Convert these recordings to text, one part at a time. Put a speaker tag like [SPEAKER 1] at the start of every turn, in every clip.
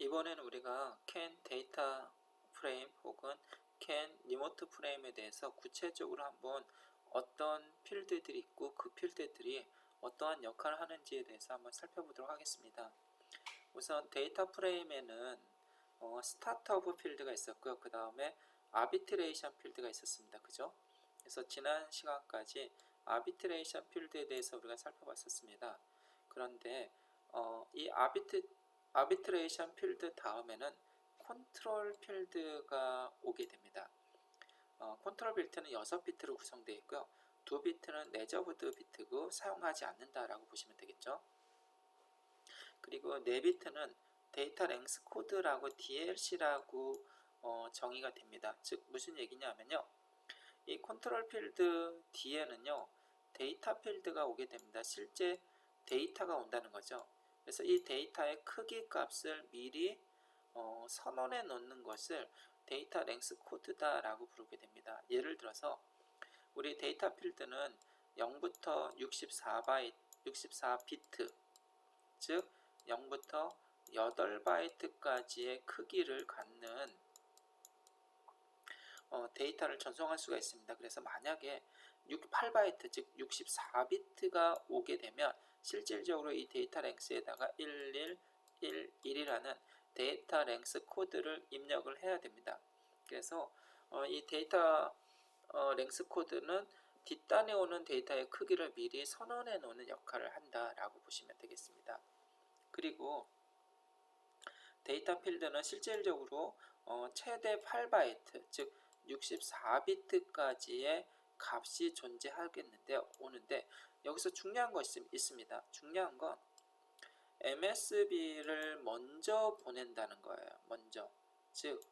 [SPEAKER 1] 이번에는 우리가 can 데이터 프레임 혹은 can 리모트 프레임에 대해서 구체적으로 한번 어떤 필드들이 있고 그 필드들이 어떠한 역할을 하는지에 대해서 한번 살펴보도록 하겠습니다. 우선 데이터 프레임에는 스타트업 필드가 있었고요. 그 다음에 아비트레이션 필드가 있었습니다. 그죠? 그래서 지난 시간까지 아비트레이션 필드에 대해서 우리가 살펴봤었습니다. 그런데 이 아비트레이션 필드 다음에는 컨트롤 필드가 오게 됩니다. 컨트롤 비트는 6비트로 구성되어 있고요. 2비트는 레저브드 비트고 사용하지 않는다라고 보시면 되겠죠. 그리고 4비트는 데이터 랭스 코드라고 DLC라고 정의가 됩니다. 즉 무슨 얘기냐면요. 이 컨트롤 필드 뒤에는요. 데이터 필드가 오게 됩니다. 실제 데이터가 온다는 거죠. 그래서 이 데이터의 크기 값을 미리 선언해 놓는 것을 데이터 랭스 코드다 라고 부르게 됩니다. 예를 들어서 우리 데이터 필드는 0부터 64비트 즉 0부터 8바이트까지의 크기를 갖는 데이터를 전송할 수가 있습니다. 그래서 만약에 8바이트 즉 64비트가 오게 되면 실질적으로 이 데이터 랭스에다가 1111이라는 데이터 랭스 코드를 입력을 해야 됩니다. 그래서 이 데이터 랭스 코드는 뒷단에 오는 데이터의 크기를 미리 선언해 놓는 역할을 한다라고 보시면 되겠습니다. 그리고 데이터 필드는 실질적으로 최대 8바이트 즉 64비트까지의 값이 오는데 여기서 중요한 것이 있습니다. 중요한 건 MSB를 먼저 보낸다는 거예요. 먼저. 즉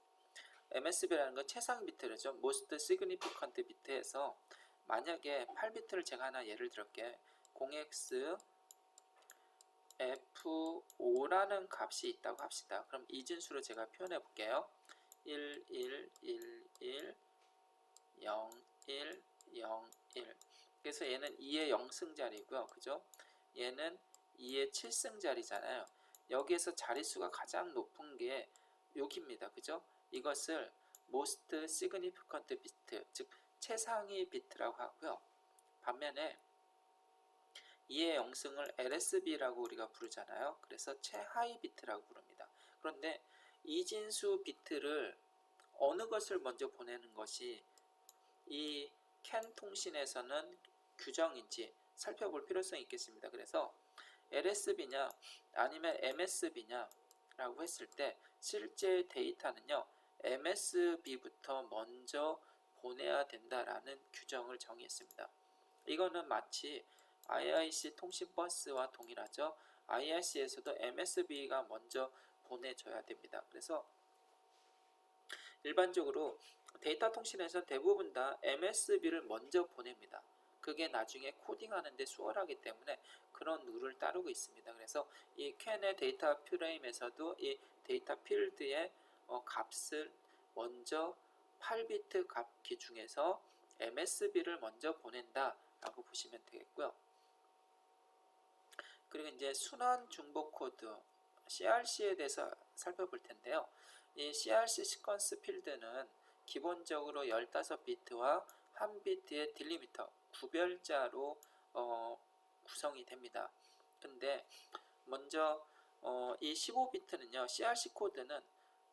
[SPEAKER 1] MSB라는 건 최상 비트죠. Most Significant Bit에서 만약에 8비트를 제가 하나 예를 들을게요. 0x F5라는 값이 있다고 합시다. 그럼 이진수로 제가 표현해 볼게요. 1, 1, 1, 1, 0, 1, 0, 1. 그래서 얘는 2의 0승자리고요. 그죠? 얘는 2의 7승자리잖아요. 여기에서 자릿수가 가장 높은 게 여기입니다. 그죠? 이것을 most significant bit, 즉 최상위 비트라고 하고요. 반면에 2의 0승을 LSB라고 우리가 부르잖아요. 그래서 최하위 비트라고 부릅니다. 그런데 이진수 비트를 어느 것을 먼저 보내는 것이 이 CAN 통신에서는 규정인지 살펴볼 필요성이 있겠습니다. 그래서 LSB냐 아니면 MSB냐 라고 했을 때 실제 데이터는요 MSB부터 먼저 보내야 된다라는 규정을 정의했습니다. 이거는 마치 IRC 통신버스와 동일하죠. IRC에서도 MSB가 먼저 보내줘야 됩니다. 그래서 일반적으로 데이터 통신에서 대부분 다 MSB를 먼저 보냅니다. 그게 나중에 코딩하는데 수월하기 때문에 그런 룰을 따르고 있습니다. 그래서 이 CAN의 데이터 프레임에서도 이 데이터 필드의 값을 먼저 8비트 값 기준에서 MSB를 먼저 보낸다 라고 보시면 되겠고요. 그리고 이제 순환 중복 코드 CRC에 대해서 살펴볼 텐데요. 이 CRC 시퀀스 필드는 기본적으로 15비트와 1비트의 딜리미터 구별자로 구성이 됩니다. 근데 먼저 이 15비트는요. CRC 코드는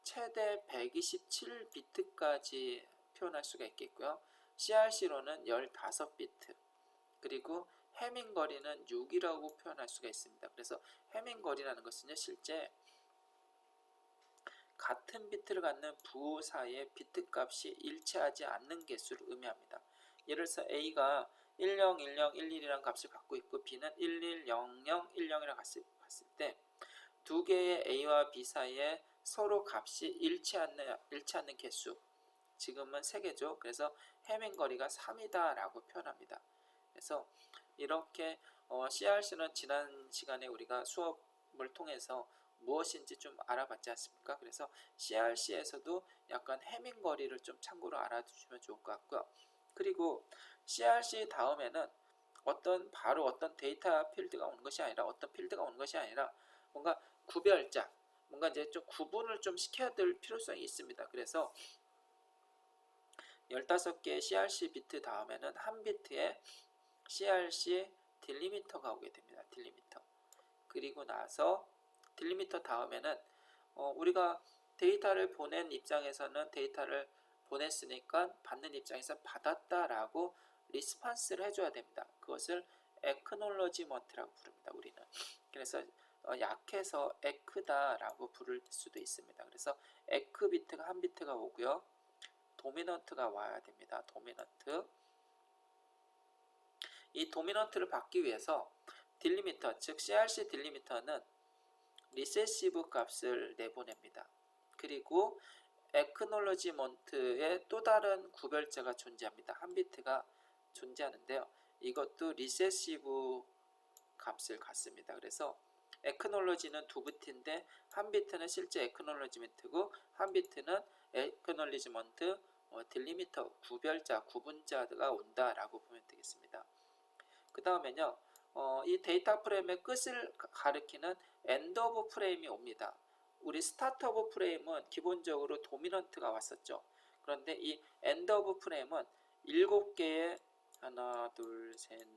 [SPEAKER 1] 최대 127비트까지 표현할 수가 있겠고요. CRC로는 15비트 그리고 해밍 거리는 6이라고 표현할 수가 있습니다. 그래서 해밍 거리라는 것은요, 실제 같은 비트를 갖는 부호 사이의 비트 값이 일치하지 않는 개수를 의미합니다. 예를 들어서 A가 101011이라는 값을 갖고 있고 B는 110010이라고 갔을 때 두 개의 A와 B 사이에 서로 값이 일치 않는 개수, 지금은 3개죠. 그래서 해밍 거리가 3이다 라고 표현합니다. 그래서 이렇게 CRC는 지난 시간에 우리가 수업을 통해서 무엇인지 좀 알아봤지 않습니까? 그래서 CRC에서도 약간 해밍 거리를 좀 참고로 알아두시면 좋을 것 같고요. 그리고 CRC 다음에는 바로 어떤 데이터 필드가 오는 것이 아니라 어떤 필드가 오는 것이 아니라 뭔가 구별자, 뭔가 이제 좀 구분을 좀 시켜야 될 필요성이 있습니다. 그래서 15개의 CRC 비트 다음에는 한 비트에 CRC 딜리미터가 오게 됩니다. 딜리미터. 그리고 나서 딜리미터 다음에는 우리가 데이터를 보낸 입장에서는 데이터를 보냈으니까 받는 입장에서 받았다라고 리스폰스를 해줘야 됩니다. 그것을 acknowledgement라고 부릅니다. 우리는. 그래서 약해서 에크다라고 부를 수도 있습니다. 그래서 에크 비트가 한 비트가 오고요. 도미넌트가 와야 됩니다. 도미넌트. 이 도미넌트를 받기 위해서 딜리미터, 즉 CRC 딜리미터는 리세시브 값을 내보냅니다. 그리고 액크놀러지먼트의 또 다른 구별자가 존재합니다. 한 비트가 존재하는데요. 이것도 리세시브 값을 갖습니다. 그래서 액크놀러지는 두 비트인데 한 비트는 실제 액크놀러지먼트고 한 비트는 액크놀리지먼트 딜리미터 구별자, 구분자가 온다라고 보면 되겠습니다. 그 다음에는요. 이 데이터 프레임의 끝을 가리키는 엔드 오브 프레임이 옵니다. 우리 스타트 오브 프레임은 기본적으로 도미넌트가 왔었죠. 그런데 이 엔드 오브 프레임은 7개의 하나, 둘, 셋,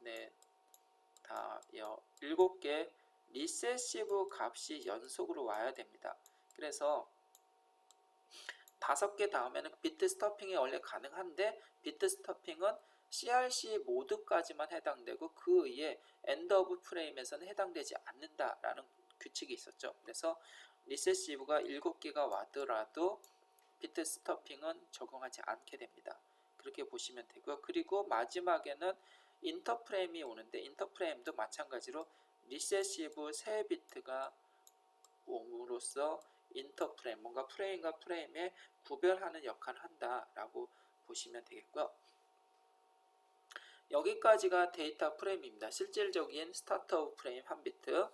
[SPEAKER 1] 넷, 다, 7개의 리세시브 값이 연속으로 와야 됩니다. 그래서 5개 다음에는 비트 스토핑이 원래 가능한데 비트 스토핑은 CRC 모드까지만 해당되고 그 외에 엔드 오브 프레임에서는 해당되지 않는다라는 규칙이 있었죠. 그래서 리세시브가 7개가 와더라도 비트 스토핑은 적용하지 않게 됩니다. 그렇게 보시면 되고요. 그리고 마지막에는 인터프레임이 오는데 인터프레임도 마찬가지로 리세시브 3비트가 옴으로써 인터프레임, 뭔가 프레임과 프레임에 구별하는 역할을 한다라고 보시면 되겠고요. 여기까지가 데이터 프레임입니다. 실질적인 스타트 오브 프레임 한 비트,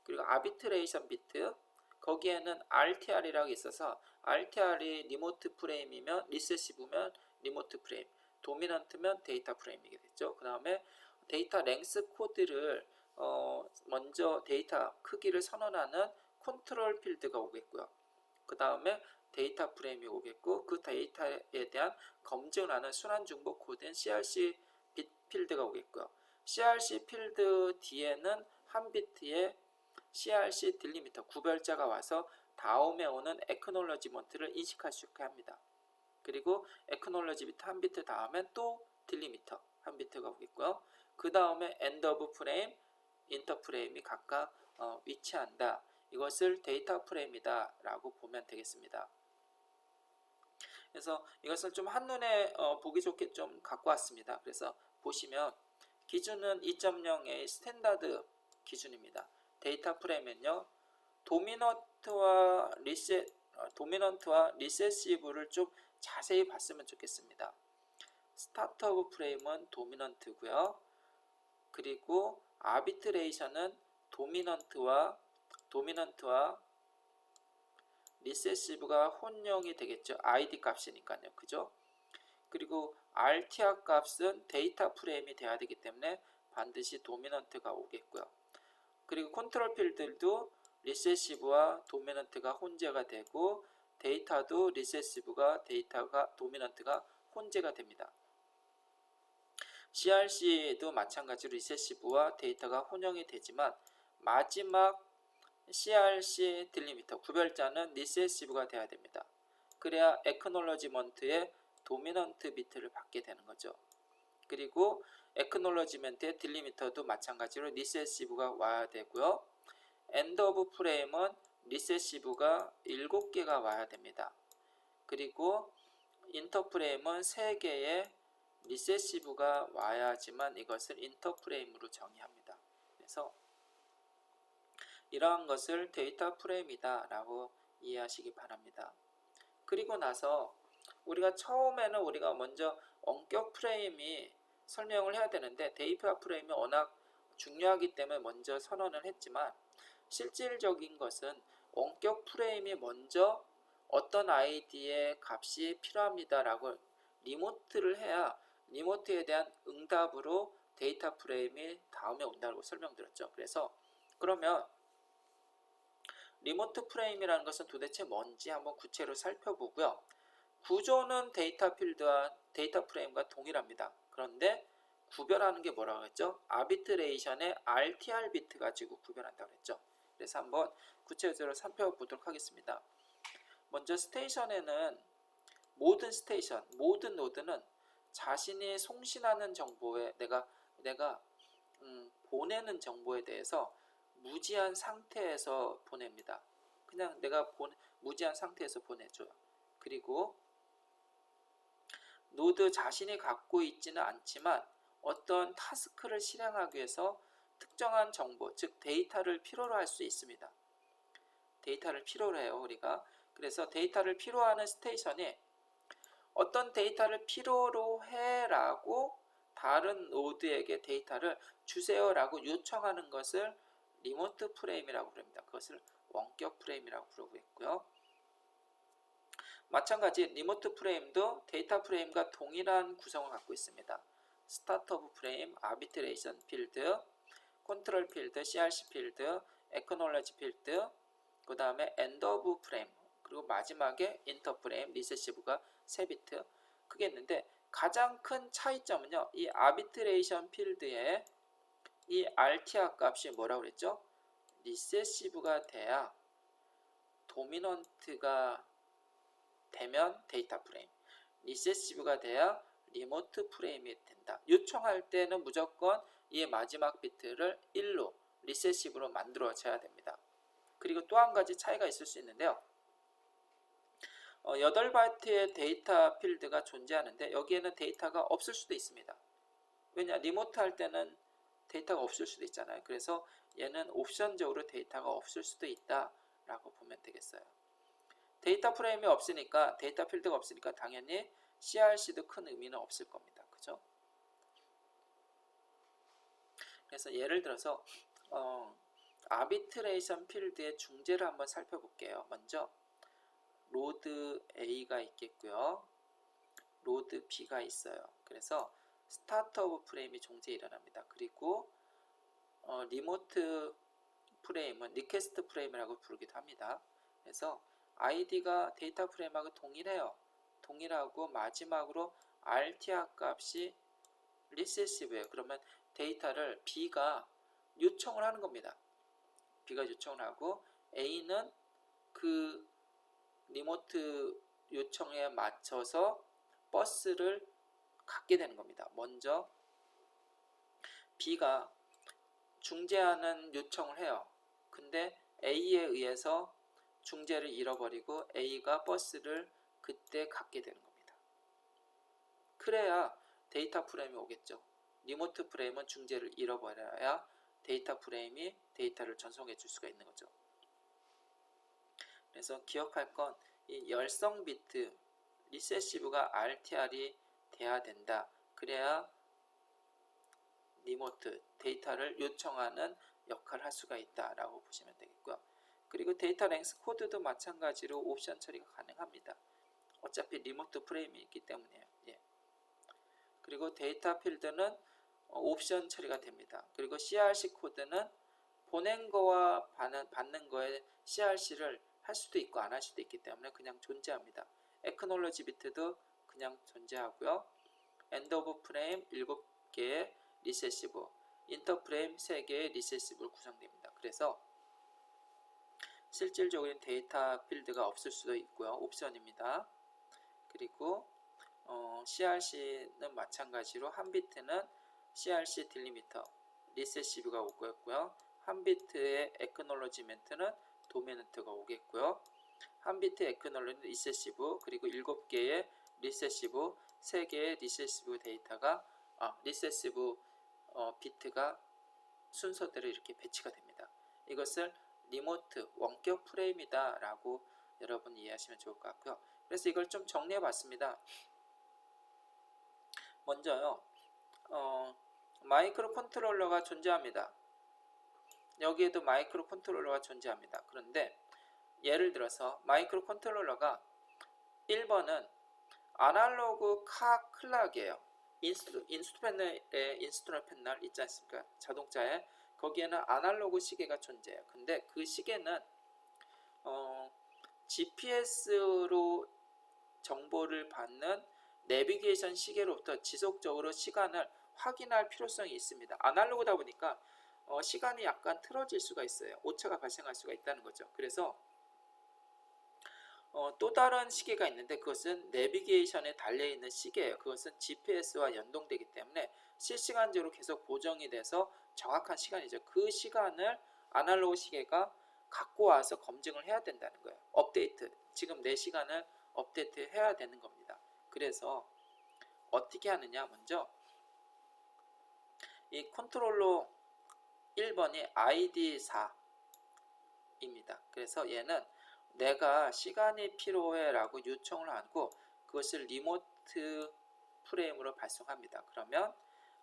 [SPEAKER 1] 그리고 아비트레이션 비트, 거기에는 RTR이라고 있어서 RTR이 리모트 프레임이면 리세시브면 리모트 프레임, 도미넌트면 데이터 프레임이게 됐죠. 그 다음에 데이터 랭스 코드를 먼저 데이터 크기를 선언하는 컨트롤 필드가 오겠고요. 그 다음에 데이터 프레임이 오겠고 그 데이터에 대한 검증을 하는 순환 중복 코드인 CRC 필드가 오겠고요. CRC 필드 뒤에는 한 비트에 CRC 딜리미터 구별자가 와서 다음에 오는 액크놀러지먼트를 인식할 수 있게 합니다. 그리고 액크놀러지 비트 한 비트 다음에 또 딜리미터 한 비트가 오겠고요. 그 다음에 엔드 오브 프레임, 인터 프레임이 각각 위치한다. 이것을 데이터 프레임이다 라고 보면 되겠습니다. 그래서 이것을 좀 한눈에 보기 좋게 좀 갖고 왔습니다. 그래서 보시면 기준은 2.0의 스탠다드 기준입니다. 데이터 프레임은요, 도미넌트와 리세시브를 좀 자세히 봤으면 좋겠습니다. 스타트 오브 프레임은 도미넌트고요. 그리고 아비트레이션은 도미넌트와 리세시브가 혼용이 되겠죠. id 값이니까요. 그죠? 그리고 RTR 값은 데이터 프레임이 돼야 되기 때문에 반드시 도미넌트가 오겠고요. 그리고 컨트롤 필드도 리세시브와 도미넌트가 혼재가 되고 데이터도 리세시브가 도미넌트가 혼재가 됩니다. CRC도 마찬가지로 리세시브와 데이터가 혼용이 되지만 마지막 CRC 딜리미터 구별자는 리세시브가 돼야 됩니다. 그래야 액크놀러지먼트의 도미넌트 비트를 받게 되는 거죠. 그리고 액크놀러지먼트의 딜리미터도 마찬가지로 리세시브가 와야 되고요. 엔드 오브 프레임은 리세시브가 7개가 와야 됩니다. 그리고 인터 프레임은 3개의 리세시브가 와야지만 이것을 인터 프레임으로 정의합니다. 그래서 이러한 것을 데이터 프레임이다 라고 이해하시기 바랍니다. 그리고 나서 우리가 처음에는 우리가 먼저 원격 프레임이 설명을 해야 되는데 데이터 프레임이 워낙 중요하기 때문에 먼저 선언을 했지만 실질적인 것은 원격 프레임이 먼저 어떤 아이디의 값이 필요합니다 라고 리모트를 해야 리모트에 대한 응답으로 데이터 프레임이 다음에 온다고 설명드렸죠. 그래서 그러면 리모트 프레임이라는 것은 도대체 뭔지 한번 구체로 살펴보고요. 구조는 데이터 필드와 데이터 프레임과 동일합니다. 그런데 구별하는 게 뭐라고 했죠? 아비트레이션의 RTR 비트 가지고 구별한다고 했죠. 그래서 한번 구체적으로 살펴보도록 하겠습니다. 먼저 스테이션에는 모든 노드는 자신이 송신하는 정보에 내가 보내는 정보에 대해서 무지한 상태에서 보냅니다. 그냥 무지한 상태에서 보내줘요. 그리고 노드 자신이 갖고 있지는 않지만 어떤 타스크를 실행하기 위해서 특정한 정보, 즉 데이터를 필요로 할 수 있습니다. 데이터를 필요로 해요, 우리가. 그래서 데이터를 필요로 하는 스테이션이 어떤 데이터를 필요로 해라고 다른 노드에게 데이터를 주세요라고 요청하는 것을 리모트 프레임이라고 부릅니다. 그것을 원격 프레임이라고 부르고 있고요. 마찬가지 리모트 프레임도 데이터 프레임과 동일한 구성을 갖고 있습니다. 스타트 오브 프레임, 아비트레이션 필드, 컨트롤 필드, CRC 필드, 액노레지 필드, 그 다음에 엔드 오브 프레임, 그리고 마지막에 인터 프레임, 리세시브가 3비트 그게 있는데, 가장 큰 차이점은요, 이 아비트레이션 필드에 이 RTR 값이 뭐라고 그랬죠? 리세시브가 돼야 도미넌트가 되면 데이터 프레임, 리세시브가 돼야 리모트 프레임이 된다. 요청할 때는 무조건 이 마지막 비트를 1로 리세시브로 만들어져야 됩니다. 그리고 또 한 가지 차이가 있을 수 있는데요. 8바이트의 데이터 필드가 존재하는데 여기에는 데이터가 없을 수도 있습니다. 왜냐? 리모트 할 때는 데이터가 없을 수도 있잖아요. 그래서 얘는 옵션적으로 데이터가 없을 수도 있다라고 보면 되겠어요. 데이터 프레임이 없으니까, 데이터 필드가 없으니까 당연히 CRC도 큰 의미는 없을 겁니다. 그죠? 그래서 예를 들어서 아비트레이션 필드의 중재를 한번 살펴볼게요. 먼저 로드 A가 있겠고요. 로드 B가 있어요. 그래서 스타트 오브 프레임이 종재에 일어납니다. 그리고 리모트 프레임은 리퀘스트 프레임이라고 부르기도 합니다. 그래서 id가 데이터 프레임하고 동일해요. 동일하고 마지막으로 RTR 값이 리세시브예요. 그러면 데이터를 B가 요청을 하는 겁니다. B가 요청을 하고 A는 그 리모트 요청에 맞춰서 버스를 갖게 되는 겁니다. 먼저 B가 중재하는 요청을 해요. 근데 A에 의해서 중재를 잃어버리고 A가 버스를 그때 갖게 되는 겁니다. 그래야 데이터 프레임이 오겠죠. 리모트 프레임은 중재를 잃어버려야 데이터 프레임이 데이터를 전송해 줄 수가 있는 거죠. 그래서 기억할 건 이 열성 비트 리세시브가 RTR이 돼야 된다. 그래야 리모트 데이터를 요청하는 역할을 할 수가 있다라고 보시면 되겠고요. 그리고 데이터 랭스 코드도 마찬가지로 옵션 처리가 가능합니다. 어차피 리모트 프레임이 있기 때문에요. 예. 그리고 데이터 필드는 옵션 처리가 됩니다. 그리고 CRC 코드는 보낸 거와 받는 거에 CRC를 할 수도 있고 안 할 수도 있기 때문에 그냥 존재합니다. 액노레지 비트도 그냥 존재하고요. 엔드 오브 프레임 7개의 리세시브, 인터 프레임 3개의 리세시브로 구성됩니다. 그래서 실질적인 데이터 필드가 없을 수도 있고요. 옵션입니다. 그리고 CRC는 마찬가지로 한 비트는 CRC 딜리미터 리세시브가 오겠고요. 한 비트의 액노러지먼트는 도미넌트가 오겠고요. 한 비트 액노러지먼트 리세시브, 그리고 7개의 리세시브, 3개의 리세시브 데이터가 리세시브 비트가 순서대로 이렇게 배치가 됩니다. 이것을 리모트 원격 프레임이다 라고 여러분 이해하시면 좋을 것 같고요. 그래서 이걸 좀 정리해 봤습니다. 먼저요, 마이크로 컨트롤러가 존재합니다. 여기에도 마이크로 컨트롤러가 존재합니다. 그런데 예를 들어서 마이크로 컨트롤러가 1번은 아날로그 카 클락이에요. 인스트루멘트에 인스트루먼트 패널 있지 않습니까? 자동차에 거기에는 아날로그 시계가 존재해요. 근데 그 시계는 GPS로 정보를 받는 내비게이션 시계로부터 지속적으로 시간을 확인할 필요성이 있습니다. 아날로그다 보니까 시간이 약간 틀어질 수가 있어요. 오차가 발생할 수가 있다는 거죠. 그래서 또 다른 시계가 있는데 그것은 내비게이션에 달려있는 시계예요. 그것은 GPS와 연동되기 때문에 실시간적으로 계속 보정이 돼서 정확한 시간이죠. 그 시간을 아날로그 시계가 갖고 와서 검증을 해야 된다는 거예요. 업데이트, 지금 내 시간을 업데이트 해야 되는 겁니다. 그래서 어떻게 하느냐, 먼저 이 컨트롤러 1번이 ID4입니다. 그래서 얘는 내가 시간이 필요해 라고 요청을 하고 그것을 리모트 프레임으로 발송합니다. 그러면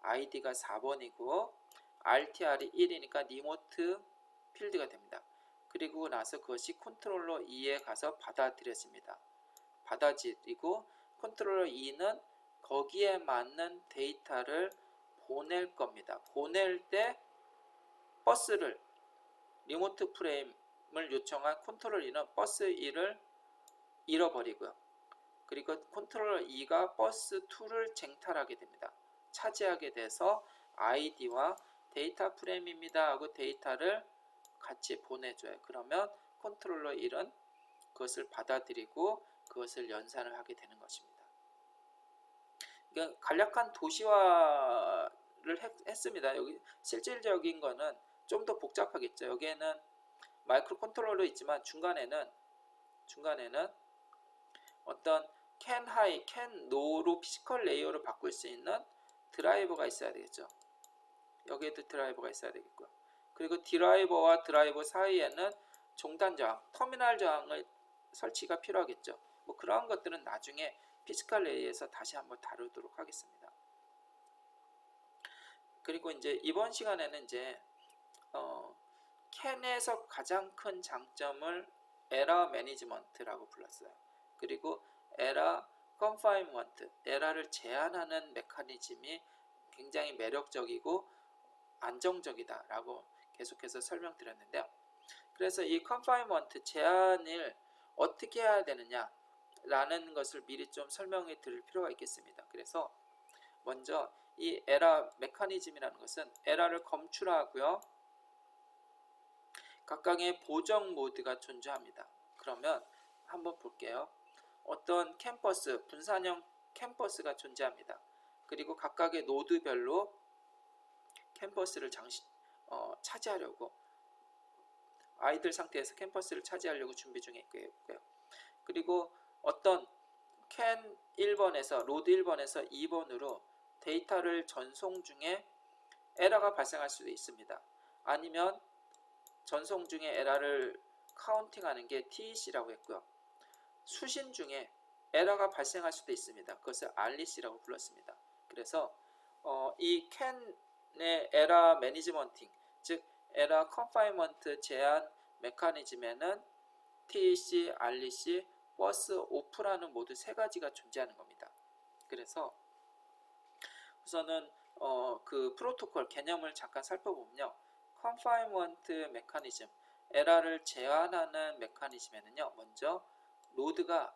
[SPEAKER 1] ID가 4번이고 RTR이 1이니까 리모트 필드가 됩니다. 그리고 나서 그것이 컨트롤러 2에 가서 받아들여집니다. 받아들이고 컨트롤러 2는 거기에 맞는 데이터를 보낼 겁니다. 보낼 때 버스를 리모트 프레임을 요청한 컨트롤러 2는 버스 1을 잃어버리고요. 그리고 컨트롤러 2가 버스 2를 쟁탈하게 됩니다. 차지하게 돼서 ID와 데이터 프레임입니다 하고 데이터를 같이 보내줘요. 그러면 컨트롤러 1은 그것을 받아들이고 그것을 연산을 하게 되는 것입니다. 그러니까 간략한 도시화를 했습니다. 여기 실질적인 거는 좀 더 복잡하겠죠. 여기에는 마이크로 컨트롤러 있지만 중간에는 어떤 캔 하이, 캔 노로 피지컬 레이어를 바꿀 수 있는 드라이버가 있어야 되겠죠. 여기에도 드라이버가 있어야 되겠고요. 그리고 드라이버와 드라이버 사이에는 종단 저항, 터미널 저항을 설치가 필요하겠죠. 뭐 그러한 것들은 나중에 피지컬 레이어에서 다시 한번 다루도록 하겠습니다. 그리고 이제 이번 시간에는 이제 캔에서 가장 큰 장점을 에러 매니지먼트라고 불렀어요. 그리고 에러 컨파인먼트, 에러를 제한하는 메커니즘이 굉장히 매력적이고 안정적이다라고 계속해서 설명드렸는데요. 그래서 이 컨파인먼트 제한을 어떻게 해야 되느냐 라는 것을 미리 좀 설명해 드릴 필요가 있겠습니다. 그래서 먼저 이 에러 메커니즘이라는 것은 에러를 검출하고요. 각각의 보정 모드가 존재합니다. 그러면 한번 볼게요. 어떤 캠퍼스, 분산형 캠퍼스가 존재합니다. 그리고 각각의 노드별로 캠퍼스를 차지하려고 아이들 상태에서 캠퍼스를 차지하려고 준비 중에 있고요. 그리고 어떤 캔 1번에서 로드 1번에서 2번으로 데이터를 전송 중에 에러가 발생할 수도 있습니다. 아니면 전송 중에 에러를 카운팅하는 게 TEC라고 했고요. 수신 중에 에러가 발생할 수도 있습니다. 그것을 RLC라고 불렀습니다. 그래서 이 캔의 에러 매니지먼팅, 즉 에러 컨파인먼트 제한 메커니즘에는 TEC, RLC, 버스 오프라는 모두 세 가지가 존재하는 겁니다. 그래서 우선은 그 프로토콜 개념을 잠깐 살펴보면요. 컨파인먼트 메커니즘, 에러를 제한하는 메커니즘에는요. 먼저 로드가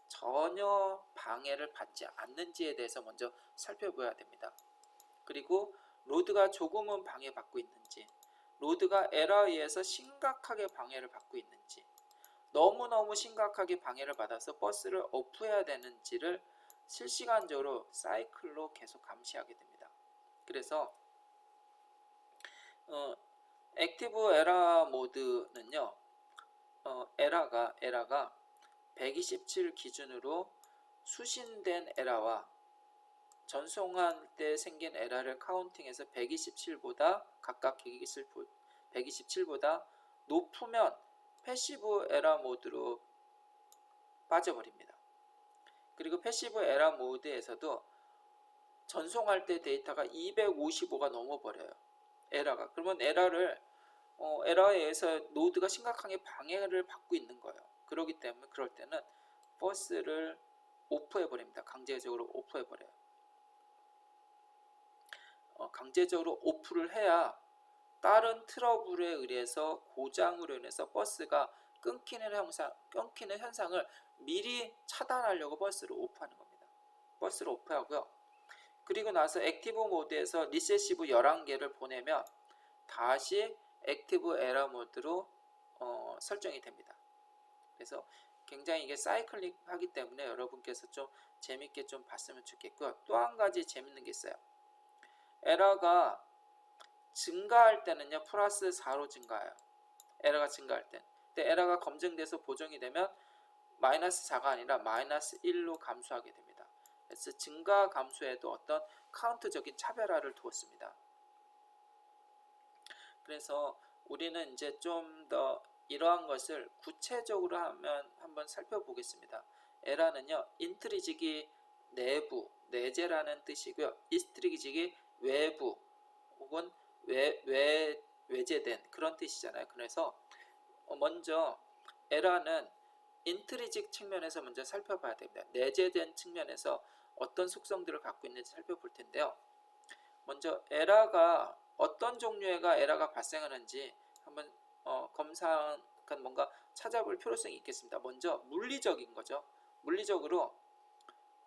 [SPEAKER 1] 전혀 방해를 받지 않는지에 대해서 먼저 살펴봐야 됩니다. 그리고 로드가 조금은 방해받고 있는지, 로드가 에러에 의해서 심각하게 방해를 받고 있는지, 너무너무 심각하게 방해를 받아서 버스를 오프해야 되는지를 실시간적으로 사이클로 계속 감시하게 됩니다. 그래서 액티브 에러 모드는요, 에러가 127 기준으로 수신된 에러와 전송할 때 생긴 에러를 카운팅해서 127보다 각각 127보다 높으면 패시브 에러 모드로 빠져버립니다. 그리고 패시브 에러 모드에서도 전송할 때 데이터가 255가 넘어버려요. 에러가. 그러면 에러에 의해서 노드가 심각하게 방해를 받고 있는 거예요. 그렇기 때문에 그럴 때는 버스를 오프해버립니다. 강제적으로 오프해버려요. 강제적으로 오프를 해야 다른 트러블에 의해서 고장으로 인해서 버스가 끊기는 현상을 미리 차단하려고 버스를 오프하는 겁니다. 버스를 오프하고요. 그리고 나서 액티브 모드에서 리세시브 11개를 보내면 다시 액티브 에러 모드로 설정이 됩니다. 그래서 굉장히 이게 사이클릭 하기 때문에 여러분께서 좀 재밌게 좀 봤으면 좋겠고요. 또 한 가지 재밌는 게 있어요. 에러가 증가할 때는요, 플러스 4로 증가해요. 에러가 증가할 때. 근데 에러가 검증돼서 보정이 되면 마이너스 4가 아니라 마이너스 1로 감소하게 됩니다. 그래서 증가 감소에도 어떤 카운트적인 차별화를 두었습니다. 그래서 우리는 이제 좀 더 이러한 것을 구체적으로 한번 살펴보겠습니다. 에러는요, 인트리직이 내부, 내재라는 뜻이고요. 이스트리직이 외부 혹은 외제된 그런 뜻이잖아요. 그래서 먼저 에러는 인트리직 측면에서 먼저 살펴봐야 됩니다. 내재된 측면에서 어떤 속성들을 갖고 있는지 살펴볼 텐데요. 먼저 에러가 어떤 종류의 에러가 발생하는지 한번 뭔가 찾아볼 필요성이 있겠습니다. 먼저 물리적인 거죠. 물리적으로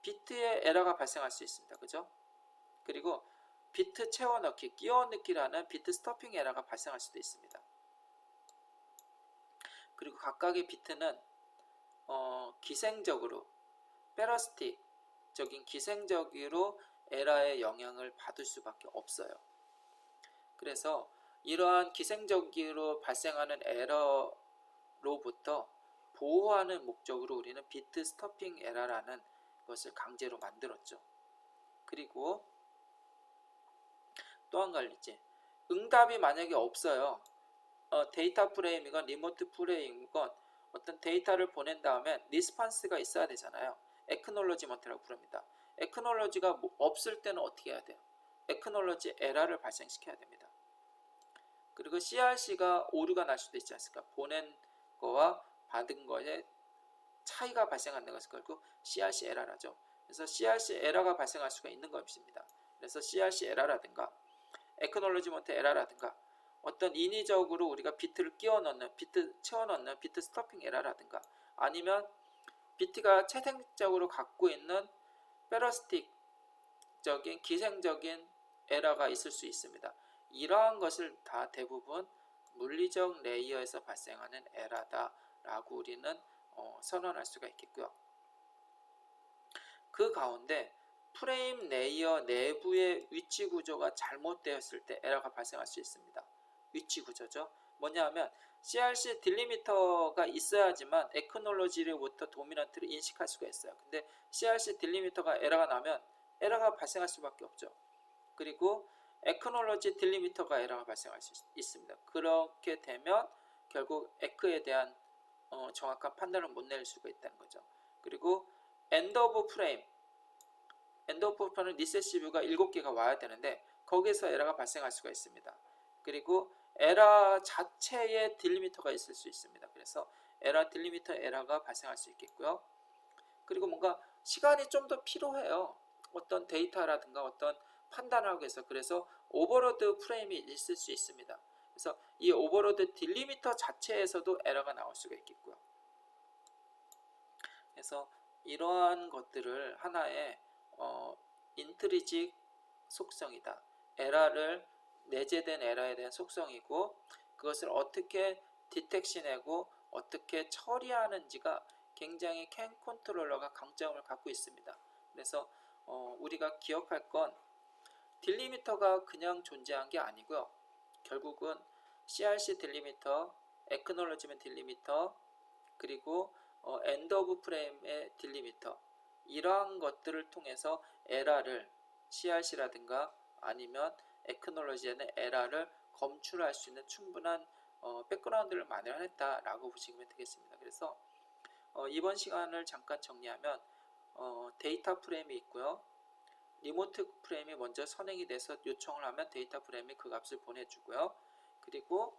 [SPEAKER 1] 비트의 에러가 발생할 수 있습니다. 그죠? 그리고 비트 채워넣기, 끼워넣기라는 비트 스토핑 에러가 발생할 수도 있습니다. 그리고 각각의 비트는 기생적으로 페러스틱적인 기생적으로 에러의 영향을 받을 수밖에 없어요. 그래서 이러한 기생적으로 발생하는 에러로부터 보호하는 목적으로 우리는 비트 스토핑 에러라는 것을 강제로 만들었죠. 그리고 또 한 가지, 응답이 만약에 없어요. 데이터 프레임이건 리모트 프레임이건 어떤 데이터를 보낸 다음에 리스판스가 있어야 되잖아요. 액크놀로지먼트라고 부릅니다. 액크놀로지가 없을 때는 어떻게 해야 돼요? 액크놀로지 에러를 발생시켜야 됩니다. 그리고 CRC가 오류가 날 수도 있지 않습니까? 보낸 거와 받은 거에 차이가 발생하는 것을 걸고 CRC 에러라죠. 그래서 CRC 에러가 발생할 수가 있는 것입니다. 그래서 CRC 에러라든가 액크놀로지먼트 에러라든가 어떤 인위적으로 우리가 비트를 끼워넣는, 비트 채워넣는 비트 스토핑 에러라든가 아니면 비트가 채생적으로 갖고 있는 페러스틱적인 기생적인 에러가 있을 수 있습니다. 이러한 것을 다 대부분 물리적 레이어에서 발생하는 에러다라고 우리는 선언할 수가 있겠고요. 그 가운데 프레임 레이어 내부의 위치 구조가 잘못되었을 때 에러가 발생할 수 있습니다. 위치 구조죠. 뭐냐하면 CRC 딜리미터가 있어야지만 액크놀로지로부터 도미넌트를 인식할 수가 있어요. 근데 CRC 딜리미터가 에러가 나면 에러가 발생할 수밖에 없죠. 그리고 액크놀로지 딜리미터가 에러가 발생할 수 있습니다. 그렇게 되면 결국 에크에 대한 정확한 판단을 못 낼 수가 있다는 거죠. 그리고 엔드 오브 프레임, 엔드 오브 프레임은 리세시브가 7개가 와야 되는데 거기에서 에러가 발생할 수가 있습니다. 그리고 에러 자체에 딜리미터가 있을 수 있습니다. 그래서 에러 딜리미터 에러가 발생할 수 있겠고요. 그리고 뭔가 시간이 좀 더 필요해요. 어떤 데이터라든가 어떤 판단을 하기 위해서. 그래서 오버로드 프레임이 있을 수 있습니다. 그래서 이 오버로드 딜리미터 자체에서도 에러가 나올 수가 있겠고요. 그래서 이러한 것들을 하나의 인트리직 속성이다. 에러를 내재된 에러에 대한 속성이고 그것을 어떻게 디텍션하고 어떻게 처리하는지가 굉장히 캔 컨트롤러가 강점을 갖고 있습니다. 그래서 우리가 기억할 건 딜리미터가 그냥 존재한 게 아니고요. 결국은 CRC 딜리미터, 액크놀로지먼트 딜리미터, 그리고 엔드 오브 프레임의 딜리미터 이러한 것들을 통해서 에러를 CRC라든가 아니면 액크놀로지에는 에러를 검출할 수 있는 충분한 백그라운드를 마련했다라고 보시면 되겠습니다. 그래서 이번 시간을 잠깐 정리하면 데이터 프레임이 있고요. 리모트 프레임이 먼저 선행이 돼서 요청을 하면 데이터 프레임이 그 값을 보내주고요. 그리고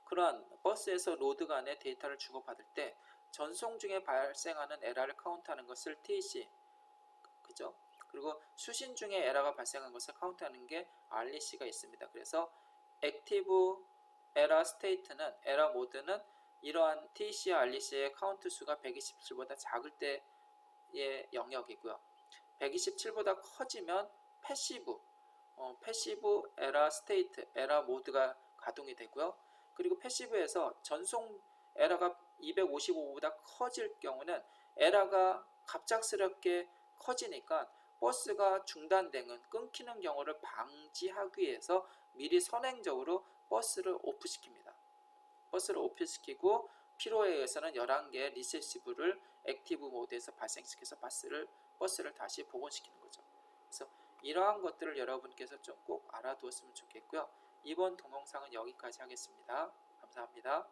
[SPEAKER 1] 그러한 버스에서 로드 간의 데이터를 주고받을 때 전송 중에 발생하는 에러를 카운트하는 것을 TC, 그죠? 그리고 수신 중에 에러가 발생한 것을 카운트하는 게 REC가 있습니다. 그래서 액티브 에러 스테이트는 에러 모드는 이러한 TC와 RC의 카운트 수가 127보다 작을 때의 영역이고요. 127보다 커지면 패시브 에라 스테이트, 에라 모드가 가동이 되고요. 그리고 패시브에서 전송 에라가 255보다 커질 경우는 에라가 갑작스럽게 커지니까 버스가 중단되는 끊기는 경우를 방지하기 위해서 미리 선행적으로 버스를 오프시킵니다. 버스를 오프시키고 필요에 의해서는 11개의 리세시브를 액티브 모드에서 발생시켜서 버스를 다시 복원시키는 거죠. 그래서 이러한 것들을 여러분께서 좀 꼭 알아두었으면 좋겠고요. 이번 동영상은 여기까지 하겠습니다. 감사합니다.